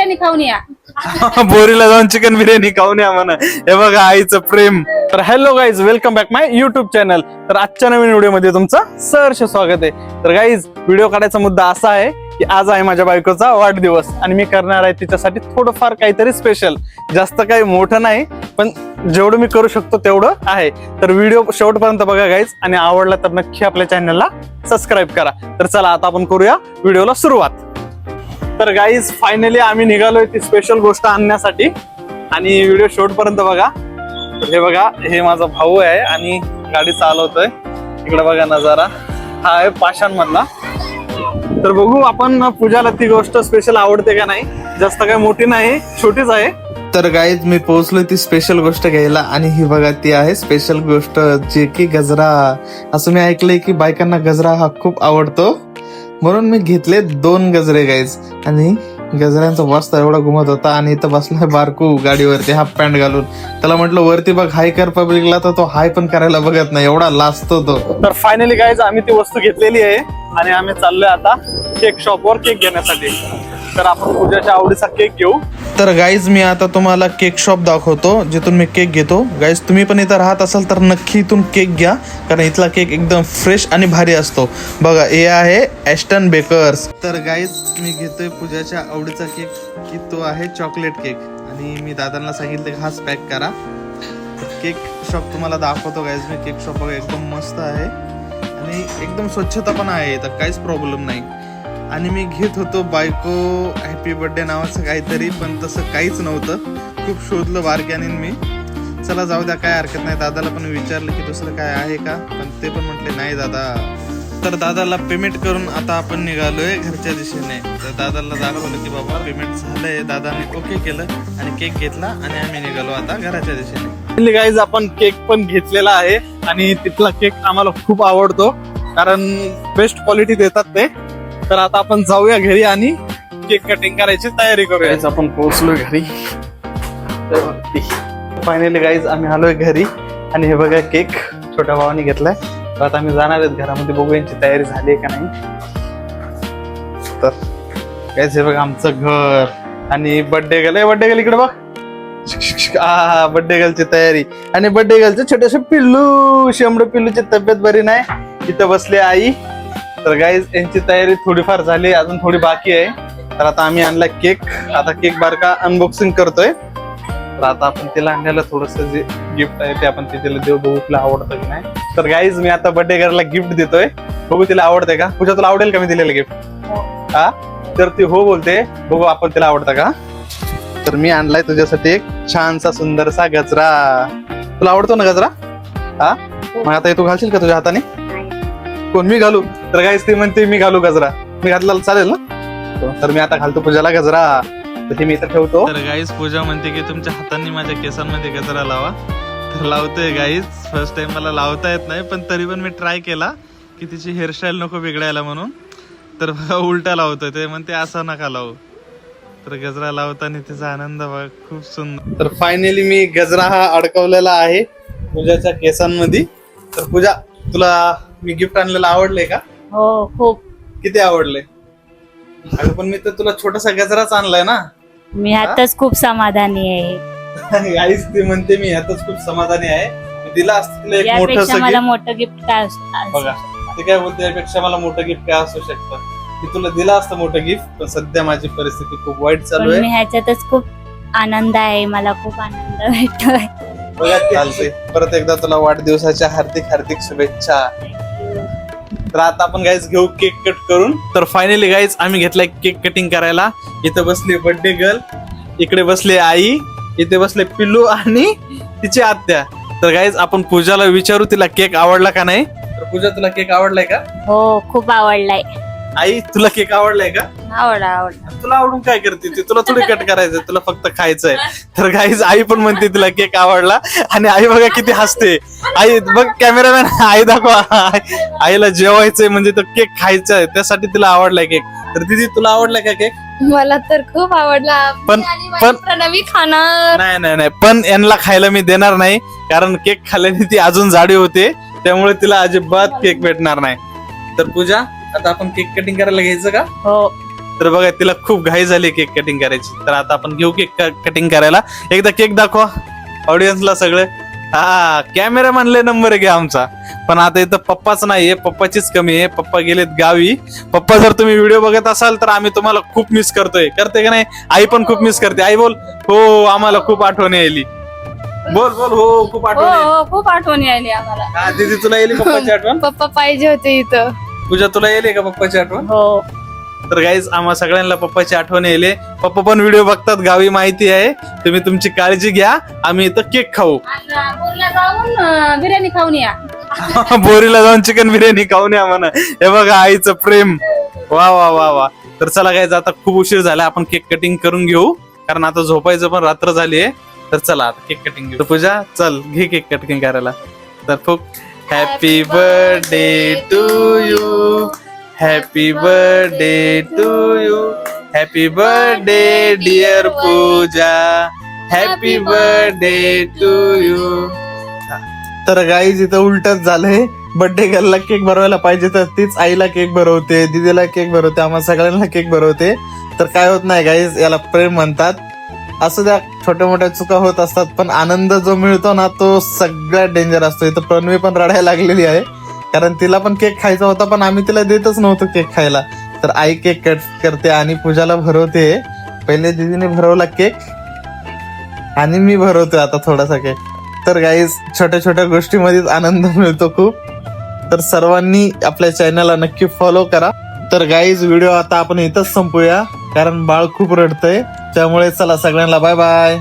बिर्याणी खाऊन या. बोरीला जाऊन चिकन बिर्याणी खाऊन या म्हणा. हे बघा आईचं प्रेम. तर हॅलो गाईज, वेलकम बॅक माय युट्यूब चॅनल. तर आजच्या नवीन व्हिडिओमध्ये तुमचं सहर्ष स्वागत आहे. तर गाईज, व्हिडिओ काढायचा मुद्दा असा आहे की आज आहे माझ्या बायकोचा वाढदिवस आणि मी करणार आहे तिच्यासाठी थोडंफार काहीतरी स्पेशल. जास्त काही मोठं नाही, पण जेवढं मी करू शकतो तेवढं आहे. तर व्हिडिओ शेवटपर्यंत बघा गाईज, आणि आवडला तर नक्की आपल्या चॅनलला सबस्क्राईब करा. तर चला आता आपण करूया व्हिडिओला सुरुवात. तर गाईज, फायनली आम्ही निघालोय ती स्पेशल गोष्ट आणण्यासाठी, आणि व्हिडिओ शेवटपर्यंत बघा. हे बघा, हे माझा भाऊ आहे आणि गाडी चालवतोय. इकडे बघा नजारा, हा आहे पाषाण मधला. तर बघू आपण पूजाला ती गोष्ट स्पेशल आवडते का नाही. जास्त काही मोठी नाही, छोटीच आहे. तर गाईज, मी पोहोचलोय ती स्पेशल गोष्ट घ्यायला, आणि ही बघा ती आहे स्पेशल गोष्ट, जे की गजरा. असं मी ऐकलंय की बायकांना गजरा हा खूप आवडतो, म्हणून मी घेतले 2 गजरे गाईज. आणि गजऱ्यांचा वास एवढा घुमत होता, आणि इथं बसलाय बारकू गाडीवरती हाफ पॅन्ट घालून. त्याला म्हटलं वरती बघ, हाय कर पब्लिकला, तर तो हाय पण करायला बघत नाही, एवढा लाजतो तो. तर फायनली गाईज, आम्ही ती वस्तू घेतलेली आहे आणि आम्ही चाललोय आता केक शॉपवर केक घेण्यासाठी. तर आपण पूजाच्या आवडीचा केक घेऊ. तर गाईज, मी आता तुम्हाला केक शॉप दाखवतो जिथून मी केक घेतो. गाईज, तुम्ही पण इथं राहत असाल तर नक्की इथून केक घ्या, कारण इथला केक एकदम फ्रेश आणि भारी असतो. बघा, हे आहे ॲस्टन बेकर्स. तर गाईज, मी घेतोय पूजाच्या आवडीचा केक, की तो आहे चॉकलेट केक, आणि मी दादांना सांगितलं की हाच पॅक करा. केक शॉप तुम्हाला दाखवतो गाईज मी. केक शॉप बघा, एकदम मस्त आहे आणि एकदम स्वच्छता पण आहे, तर काहीच प्रॉब्लेम नाही. आणि मी घेत होतो बायको हॅपी बर्थडे नावाचं काहीतरी, पण तसं काहीच नव्हतं. खूप शोधलं बारक्याने मी. चला जाऊ द्या, काय हरकत नाही. दादाला पण विचारलं की दुसरं काय आहे का, पण ते पण म्हटले नाही दादा. तर दादाला पेमेंट करून आता आपण निघालोय घरच्या दिशेने. तर दादाला दाखवलं की बाबा पेमेंट झालंय. दादाने ओके केलं आणि केक घेतला, आणि आम्ही निघालो आता घराच्या दिशेने. गाईज, आपण केक पण घेतलेला आहे आणि तिथला केक आम्हाला खूप आवडतो, कारण बेस्ट क्वालिटी देतात ते. तर आता आपण जाऊया घरी आणि केक कटिंग करायची तयारी करूया. आपण पोहोचलोय घरी. फायनली गाईज, आम्ही आलोय घरी, आणि हे बघा केक छोट्या भावाने घेतलाय. तर आता आम्ही जाणार आहेत घरामध्ये, बघू यांची तयारी झाली आहे का नाही. तर गाईज, हे बघा आमचं घर, आणि बर्थडे गर्ल इकडे बघ. बर्थडे गर्लची तयारी, आणि बर्थडे गर्लचे छोटेसे पिल्लू, शेंबड पिल्लूची तब्येत बरी नाही, इथं बसली आई. तर गाईज, यांची तयारी थोडीफार झाली, अजून थोडी बाकी आहे. तर आता आम्ही आणला केक. आता केक बारका अनबॉक्सिंग करतोय. तर आता आपण तिला आणलेलं थोडस जे गिफ्ट आहे ते आपण तिला देऊ, बघू तिला आवडतं की नाही. तर गाईज, मी आता बर्थडे गर्लला गिफ्ट देतोय, बघू तिला आवडतंय का. पूजा, तुला आवडेल का मी दिलेलं गिफ्ट? हा, तर ती हो बोलते, बघू आपण तिला आवडतं का. तर मी आणलाय तुझ्यासाठी एक छानसा सुंदरसा गजरा. तुला आवडतो ना गजरा? हा, मग आता हे तू घालशील का तुझ्या हाताने? कोण, मी घालू? तर गाईज, ती म्हणते मी घालू गजरा. मी घातला चालेल ना? तर मी आता घालतो पूजाला गजरा. तर मी इथं ठेवतो. तर गाईज, पूजा म्हणते की तुमच्या हातांनी माझ्या केसांमध्ये गजरा लावा. तर लावतोय गाईज. फर्स्ट टाइम मला लावता येत नाही, पण तरी पण मी ट्राय केला की तिची हेअरस्टाईल नको बिघडायला म्हणून. तर उलटा लावतोय, ते म्हणते असं नका लावू. तर गजरा लावताना तिचा आनंद बघा, खूप सुंदर. तर फायनली मी गजरा हा अडकवलेला आहे पूजाच्या केसांमध्ये. तर पूजा, तुला मी गिफ्ट आणलेलं आवडलंय का? हो, खूप. किती आवडले? अगं पण मी तर तुला छोटासा गजराच आणलाय ना. मी आताच खूप समाधानी आहे. आईच ती म्हणते मी ह्यातच खूप समाधानी आहे. मी दिला असतं तिला एक यापेक्षा मला मोठं मोठं गिफ्ट काय बघा, ते काय बोलते, यापेक्षा मला मोठं गिफ्ट काय असू शकतं. मी तुला दिला असतं मोठं गिफ्ट, पण सध्या माझी परिस्थिती खूप वाईट चालू आहे. मी ह्याच्यातच खूप आनंद आहे, मला खूप आनंद भेटतोय. बघा, चालते. परत एकदा तुला वाढदिवसाच्या हार्दिक हार्दिक शुभेच्छा. तर आता आपण गाईज घेऊ केक कट करून. तर फायनली गाईज, आम्ही घेतलाय केक कटिंग करायला. इथं बसली बर्थडे गर्ल, इकडे बसले आई, इथे बसले पिल्लू आणि तिची आत्या. तर गाईज, आपण पूजाला विचारू तिला केक आवडला का नाही. तर पूजा, तुला केक आवडलाय का? हो, खूप आवडलाय. आई, तुला केक आवडलाय का? आवडला. तुला आवडून काय करते ती? तुला थोडी कट करायचंय, तुला फक्त खायचंय. तर गाईज, आई पण म्हणते तिला केक आवडला, आणि आई बघा किती हसते. आई बघ, कॅमेरामॅन, आई दाखवा. आईला जेवायचंय म्हणजे तो केक खायचा आहे, त्यासाठी तिला आवडलाय केक. तर दीदी, तुला आवडलाय का केक? मला तर खूप आवडला. पण प्रणवी खाणार. नाही, पण यांना खायला मी देणार नाही, कारण केक खाल्ल्याने ती अजून जाडी होते, त्यामुळे तिला अजिबात केक भेटणार नाही. तर पूजा, आता आपण केक कटिंग करायला घ्यायचं का? हो. तर बघा तिला खूप घाई झाली केक कटिंग करायची. तर आता आपण घेऊ केक कटिंग करायला. एकदा केक दाखवा ऑडियन्सला सगळे. हा कॅमेरा म्हणले नंबर घ्या आमचा. पण आता इथं पप्पाच नाहीये, पप्पाचीच कमी आहे. पप्पा गेलेत गावी. पप्पा जर तुम्ही व्हिडिओ बघत असाल तर आम्ही तुम्हाला खूप मिस करतोय. करते का नाही? आई पण खूप मिस करते. आई बोल. हो आम्हाला खूप आठवण यायली. बोल बोल. हो खूप हो आठवण यायली. हो खूप आठवण यायली आम्हाला. हा दीदी तुला येईल पप्पाची आठवण? पप्पा पाहिजे होते इथं. पूजा तुला येईल का पप्पाची आठवण? हो तर गाईज आम्हा सगळ्यांना पप्पाची आठवण येईल. पप्पा पण व्हिडिओ बघतात गावी, माहिती आहे. तुम्ही तुमची काळजी घ्या. आम्ही इथं केक खाऊ. बोरला जाऊन बिर्याणी खाऊन या. बोरीला जाऊन चिकन बिर्याणी खाऊन या म्हणा. हे बघा आईचं प्रेम. वा वा वा वा. तर चला गाईज आता खूप उशीर झाला, आपण केक कटिंग करून घेऊ. कारण आता झोपायचं पण रात्र झाली आहे. तर चला आता केक कटिंग घेऊ. पूजा चल घे केक कटिंग करायला. तर खूप happy birthday to you. Happy birthday to you. Happy birthday dear Pooja. Happy birthday to you. तर गाईज इथं उलटच झालंय. बर्थडे गर्लला केक भरवायला पाहिजे तर तीच आईला केक भरवते, दीदीला केक भरवते, आम्हाला सगळ्यांना केक भरवते. तर काय होत नाही गाईज, याला प्रेम म्हणतात. असं त्या छोट्या मोठ्या चुका होत असतात, पण आनंद जो मिळतो ना तो सगळ्यात डेंजर असतो. इथं प्रणवी पण रडायला लागलेली आहे, कारण तिला पण केक खायचा होता, पण आम्ही तिला देतच नव्हतो केक खायला. तर आई केक कट करते आणि पूजाला भरवते. पहिले दीदीने भरवला केक आणि मी भरवतोय आता थोडासा केक. तर गाईज छोट्या छोट्या गोष्टीमध्येच आनंद मिळतो खूप. तर सर्वांनी आपल्या चॅनलला नक्की फॉलो करा. तर गाईज व्हिडिओ आता आपण इथंच संपूया, कारण बाळ खूप रडतंय. त्यामुळे चला सगळ्यांना बाय बाय.